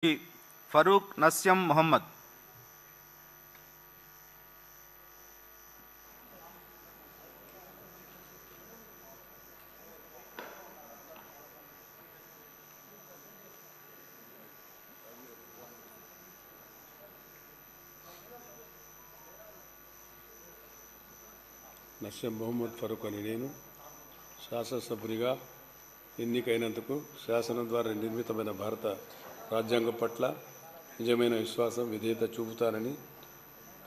ఫరూక్ నస్యం మొహమ్మద్. నస్యం మొహమ్మద్ ఫరూక్ అని నేను శాసనసభ్యునిగా ఎన్నికైనందుకు శాసనం ద్వారా నిర్మితమైన భారత రాజ్యాంగం పట్ల నిజమైన విశ్వాసం విధేయత చూపుతానని,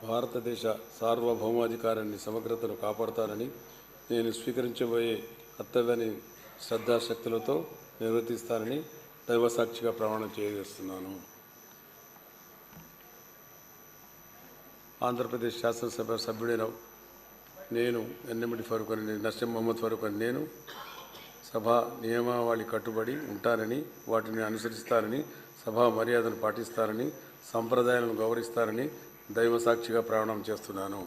భారతదేశ సార్వభౌమాధికారాన్ని సమగ్రతను కాపాడుతానని, నేను స్వీకరించబోయే కర్తవ్యాన్ని శ్రద్ధాశక్తులతో నిర్వర్తిస్తానని దైవసాక్షిగా ప్రమాణం చేయజేస్తున్నాను. ఆంధ్రప్రదేశ్ శాసనసభ సభ్యుడైన నేను నస్యం మొహమ్మద్ ఫరూక్ అని నేను సభా నియమావళి కట్టుబడి ఉంటానని, వాటిని అనుసరిస్తానని, సభా మర్యాదను పాటిస్తానని, సంప్రదాయాలను గౌరవిస్తానని దైవసాక్షిగా ప్రమాణం చేస్తున్నాను.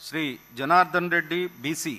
శ్రీ జనార్దన్ రెడ్డి బీసీ.